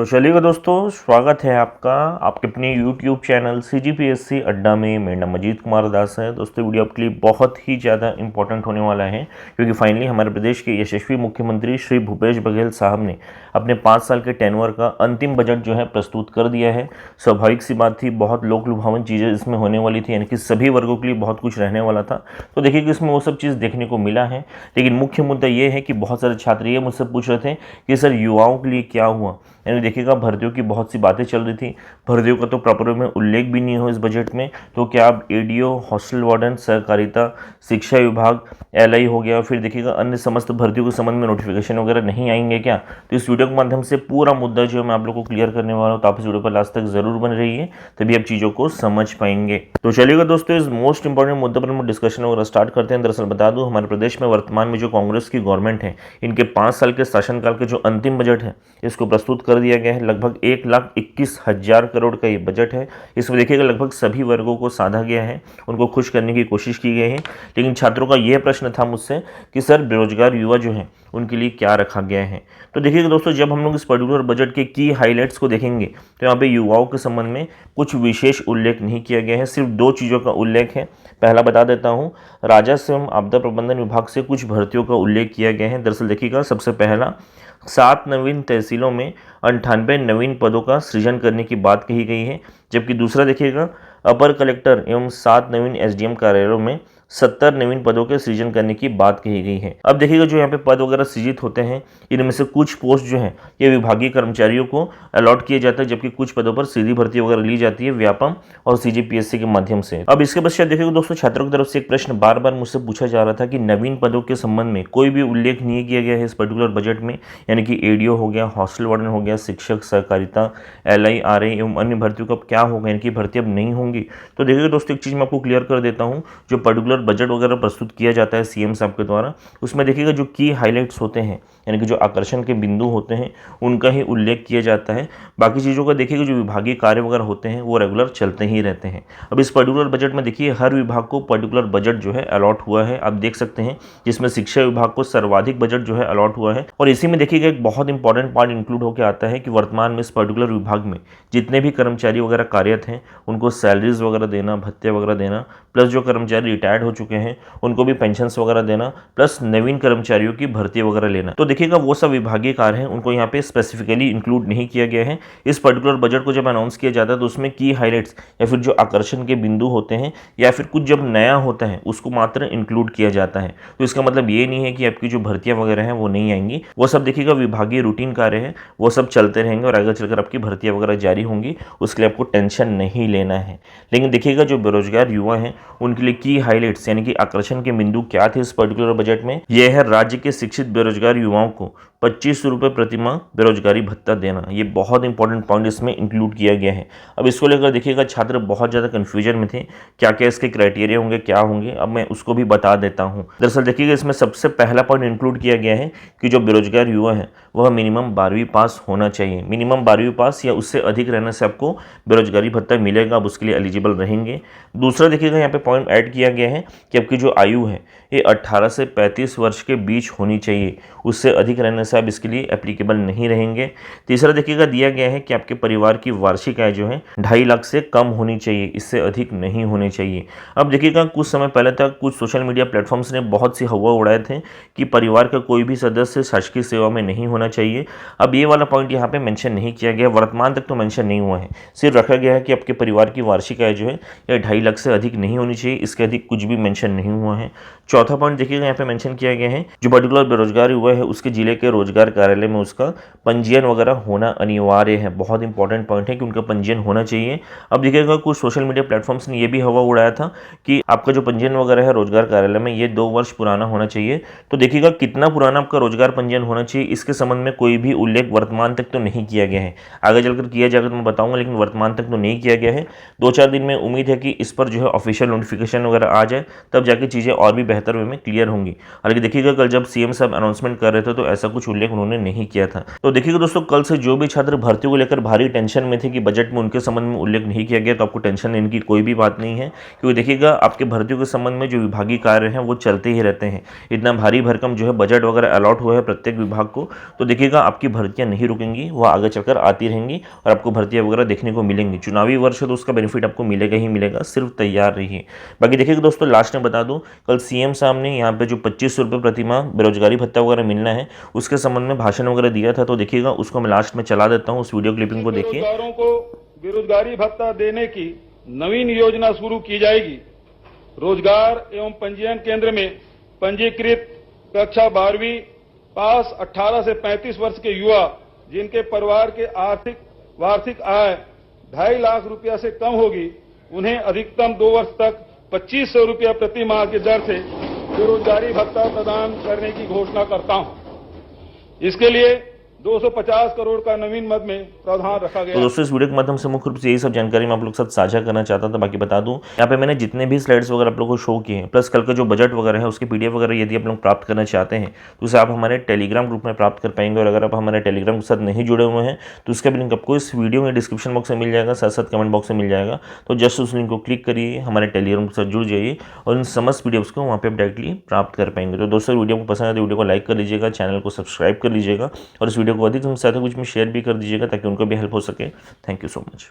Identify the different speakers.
Speaker 1: तो चलिएगा दोस्तों, स्वागत है आपका आपके अपने YouTube चैनल CGPSC अड्डा में। मेरा नाम अजीत कुमार दास है। दोस्तों वीडियो आपके लिए बहुत ही ज़्यादा इंपॉर्टेंट होने वाला है, क्योंकि फाइनली हमारे प्रदेश के यशस्वी मुख्यमंत्री श्री भूपेश बघेल साहब ने अपने 5 साल के टेन्योर का अंतिम बजट जो है प्रस्तुत कर दिया है। स्वाभाविक सी बात थी, बहुत लोक लुभावन चीज़ें इसमें होने वाली थी, यानी कि सभी वर्गों के लिए बहुत कुछ रहने वाला था। तो देखिए कि इसमें वो सब चीज़ देखने को मिला है, लेकिन मुख्य मुद्दा ये है कि बहुत सारे छात्र ये मुझसे पूछ रहे थे कि सर युवाओं के लिए क्या हुआ। यानी देखिएगा, भर्तियों की बहुत सी बातें चल रही थी, भर्तियों का तो प्रॉपर में उल्लेख भी नहीं हो इस बजट में। तो क्या आप एडीओ, हॉस्टल वार्डन, सहकारिता, शिक्षा विभाग, एलआई हो गया, फिर देखिएगा अन्य समस्त भर्तियों के संबंध में नोटिफिकेशन वगैरह नहीं आएंगे क्या? तो इस वीडियो के माध्यम से पूरा मुद्दा जो मैं आप लोग को क्लियर करने वाला हूँ, तो आप इस वीडियो पर लास्ट तक जरूर बन रही है, तभी आप चीज़ों को समझ पाएंगे। तो चलिएगा दोस्तों, इस मोस्ट इंपॉर्टेंट मुद्दे पर हम डिस्कशन वगैरह स्टार्ट करते हैं। दरअसल बता दूं, हमारे प्रदेश में वर्तमान में जो कांग्रेस की गवर्नमेंट है, इनके 5 साल के शासनकाल के जो अंतिम बजट है, इसको प्रस्तुत कर दिया गया है। लगभग 1,21,000 करोड़ का ये बजट है। इसमें देखिएगा लगभग सभी वर्गों को साधा गया है, उनको खुश करने की कोशिश की गई है। लेकिन छात्रों का यह प्रश्न था मुझसे कि सर बेरोजगार युवा जो हैं उनके लिए क्या रखा गया है। तो देखिएगा दोस्तों, जब हम लोग इस पर्टिकुलर बजट के की हाईलाइट्स को देखेंगे तो यहाँ पे युवाओं के संबंध में कुछ विशेष उल्लेख नहीं किया गया है। सिर्फ 2 चीज़ों का उल्लेख है। पहला बता देता हूँ, राजस्व एवं आपदा प्रबंधन विभाग से कुछ भर्तियों का उल्लेख किया गया है। दरअसल देखिएगा, सबसे पहला 7 नवीन तहसीलों में 98 नवीन पदों का सृजन करने की बात कही गई है। जबकि दूसरा देखिएगा, अपर कलेक्टर एवं 7 नवीन एसडीएम कार्यालयों में 70 नवीन पदों के सृजन करने की बात कही गई है। अब देखिएगा, जो यहाँ पे पद वगैरह सृजित होते हैं, इनमें से कुछ पोस्ट जो है ये विभागीय कर्मचारियों को अलॉट किए जाते हैं, जबकि कुछ पदों पर सीधी भर्ती वगैरह ली जाती है व्यापम और CGPSC के माध्यम से। अब इसके पश्चात देखिएगा दोस्तों, छात्रों की तरफ से एक प्रश्न बार बार मुझसे पूछा जा रहा था कि नवीन पदों के संबंध में कोई भी उल्लेख नहीं किया गया है इस पर्टिकुलर बजट में, यानी कि एडीओ हो गया, हॉस्टल वार्डन हो गया, शिक्षक, सहकारिता, एलआई, आरए एवं अन्य भर्तियों का क्या होगा, इनकी भर्ती अब नहीं होंगी। तो देखिएगा दोस्तों, एक चीज़ मैं आपको क्लियर कर देता हूँ, जो पर्टिकुलर बजट वगैरह प्रस्तुत किया जाता है सीएम साहब के द्वारा, उसमें देखिएगा जो की हाईलाइट्स होते हैं, यानी कि जो आकर्षण के बिंदु होते हैं, उनका ही उल्लेख किया जाता है। बाकी चीज़ों का देखिएगा, जो विभागीय कार्य वगैरह होते हैं वो रेगुलर चलते ही रहते हैं। अब इस पर्टिकुलर बजट में देखिए, हर विभाग को पर्टिकुलर बजट जो है अलॉट हुआ है, आप देख सकते हैं, जिसमें शिक्षा विभाग को सर्वाधिक बजट जो है अलॉट हुआ है। और इसी में देखिएगा एक बहुत इंपॉर्टेंट पार्ट इंक्लूड होकर आता है कि वर्तमान में इस पर्टिकुलर विभाग में जितने भी कर्मचारी वगैरह कार्यरत हैं, उनको सैलरीज वगैरह देना, भत्ते वगैरह देना, प्लस जो कर्मचारी रिटायर्ड हो चुके हैं उनको भी पेंशन्स वगैरह देना, प्लस नवीन कर्मचारियों की भर्ती वगैरह लेना। तो देखिएगा, वो सब विभागीय कार्य हैं, उनको यहाँ पे स्पेसिफिकली इंक्लूड नहीं किया गया है। इस पर्टिकुलर बजट को जब अनाउंस किया जाता है तो उसमें की हाईलाइट्स या फिर जो आकर्षण के बिंदु होते हैं या फिर कुछ जब नया होता है उसको मात्र इंक्लूड किया जाता है। तो इसका मतलब ये नहीं है कि आपकी जो भर्तियां वगैरह हैं वो नहीं आएंगी। वो सब देखिएगा विभागीय रूटीन कार्य है, वो सब चलते रहेंगे और आगे चलकर आपकी भर्तियां वगैरह जारी होंगी, उसके लिए आपको टेंशन नहीं लेना है। लेकिन देखिएगा, जो बेरोजगार युवा हैं उनके लिए की हाईलाइट्स यानी कि आकर्षण के बिंदु क्या थे इस पर्टिकुलर बजट में? यह है राज्य के शिक्षित बेरोजगार युवाओं को 25 रुपये प्रतिमाह बेरोजगारी भत्ता देना। ये बहुत इंपॉर्टेंट पॉइंट इसमें इंक्लूड किया गया है। अब इसको लेकर देखिएगा, छात्र बहुत ज़्यादा कन्फ्यूजन में थे, क्या क्या इसके क्राइटेरिया होंगे, क्या होंगे। अब मैं उसको भी बता देता हूँ। दरअसल देखिएगा, इसमें सबसे पहला पॉइंट इंक्लूड किया गया है कि जो बेरोजगार युवा है वह मिनिमम 12वीं पास होना चाहिए। मिनिमम 12वीं पास या उससे अधिक रहने से आपको बेरोजगारी भत्ता मिलेगा, आप उसके लिए एलिजिबल रहेंगे। दूसरा देखिएगा, यहाँ पे पॉइंट ऐड किया गया है कि आपकी जो आयु है ये 18 से 35 वर्ष के बीच होनी चाहिए, उससे अधिक रहने से आप इसके लिए एप्लीकेबल नहीं रहेंगे। तीसरा देखिएगा, दिया गया है कि आपके परिवार की वार्षिक आय जो है 2.5 लाख से कम होनी चाहिए, इससे अधिक नहीं होनी चाहिए। अब देखिएगा, कुछ समय पहले तक कुछ सोशल मीडिया प्लेटफॉर्म्स ने बहुत सी हवा उड़ाए थे कि परिवार का कोई भी सदस्य शासकीय सेवा में नहीं होना चाहिए। अब ये वाला पॉइंट यहाँ पे मेंशन नहीं किया गया, वर्तमान तक तो मेंशन नहीं हुआ है, सिर्फ रखा गया है कि आपके परिवार की वार्षिक आय जो है यह 2.5 लाख से अधिक नहीं होनी चाहिए, इसके अधिक कुछ भी मेंशन नहीं हुआ है। चौथा पॉइंट देखिएगा, यहाँ पे मेंशन किया गया है, जो पर्टिकुलर बेरोजगार हुआ है उसके जिले के रोजगार कार्यालय में उसका पंजीयन वगैरह होना अनिवार्य है। बहुत इंपॉर्टेंट पॉइंट है कि उनका पंजीयन होना चाहिए। अब देखिएगा, कुछ सोशल मीडिया प्लेटफॉर्म्स ने यह भी हवा उड़ाया था कि आपका जो पंजीयन वगैरह है रोजगार कार्यालय में, ये 2 वर्ष पुराना होना चाहिए। तो देखिएगा, कितना पुराना आपका रोजगार पंजीयन होना चाहिए, इसके संबंध में कोई भी उल्लेख वर्तमान तक तो नहीं किया गया है। आगे चलकर किया जाएगा तो मैं बताऊंगा, लेकिन वर्तमान तक तो नहीं किया गया है। 2-4 दिन में उम्मीद है कि इस पर जो है ऑफिशियल नोटिफिकेशन वगैरह आ जाए, तब जाके चीज़ें और भी बेहतर वे में क्लियर होंगी। हालांकि देखिएगा, कल जब सीएम साहब अनाउंसमेंट कर रहे थे तो ऐसा कुछ कुछ उल्लेख उन्होंने नहीं किया था। तो देखिएगा दोस्तों, कल से जो भी छात्र भर्ती को लेकर भारी टेंशन में थे कि बजट में उनके संबंध में उल्लेख नहीं किया गया, तो आपको टेंशन लेने की कोई भी बात नहीं है, क्योंकि देखिएगा आपके भर्तियों के संबंध में जो विभागीय कार्य हैं वो चलते ही रहते हैं। इतना भारी भरकम जो है बजट वगैरह अलॉट हुआ है प्रत्येक विभाग को, तो देखिएगा आपकी भर्तियां नहीं रुकेंगी, वह आगे चलकर आती रहेंगी और आपको भर्तियां वगैरह देखने को मिलेंगी। चुनावी वर्ष है तो उसका बेनिफिट आपको मिलेगा ही मिलेगा, सिर्फ तैयार रहिए। बाकी देखिएगा दोस्तों, लास्ट में बता दूं, कल सीएम साहब ने यहाँ पे जो 2500 रुपये प्रतिमाह बेरोजगारी भत्ता वगैरह मिलना है उसके संबंध में भाषण वगैरह दिया था, तो देखिएगा उसको मैं लास्ट में चला देता हूँ, उस वीडियो क्लिपिंग को देखिए।
Speaker 2: बेरोजगारों को बेरोजगारी भत्ता देने की नवीन योजना शुरू की जाएगी। रोजगार एवं पंजीयन केंद्र में पंजीकृत कक्षा 12वीं पास 18 से 35 वर्ष के युवा जिनके परिवार के वार्षिक आय 2.5 लाख रुपया से कम होगी, उन्हें अधिकतम 2 वर्ष तक 2500 रुपया प्रति माह की दर से बेरोजगारी भत्ता प्रदान करने की घोषणा करता हूं। इसके लिए 250 करोड़ का नवीन मद में प्रावधान रखा गया।
Speaker 1: तो दोस्तों, इस वीडियो के माध्यम से मुख्य रूप से यही सब जानकारी मैं आप लोग के साथ साझा करना चाहता था। बाकी बता दूं, यहाँ पे मैंने जितने भी स्लाइड्स वगैरह आप लोगों को शो किए हैं, प्लस कल का जो बजट वगैरह है उसकी पीडीएफ वगैरह यदि आप लोग प्राप्त करना चाहते हैं तो उसे आप हमारे टेलीग्राम ग्रुप में प्राप्त कर पाएंगे। और अगर आप हमारे टेलीग्राम के साथ नहीं जुड़े हुए हैं तो उसका भी लिंक आपको इस वीडियो में डिस्क्रिप्शन बॉक्स में मिल जाएगा, साथ साथ कमेंट बॉक्स में मिल जाएगा। तो जस्ट उस लिंक को क्लिक करिए, हमारे टेलीग्राम के साथ जुड़ जाइए और इन समस्त वीडियोज़ को वहाँ पर आप डायरेक्टली प्राप्त कर पाएंगे। तो दोस्तों, वीडियो को पसंद है तो वीडियो को लाइक कर लीजिएगा, चैनल को सब्सक्राइब कर लीजिएगा और इस वीडियो को अधिक से अधिक में शेयर भी कर दीजिएगा ताकि उनको भी हेल्प हो सके। Thank you so much.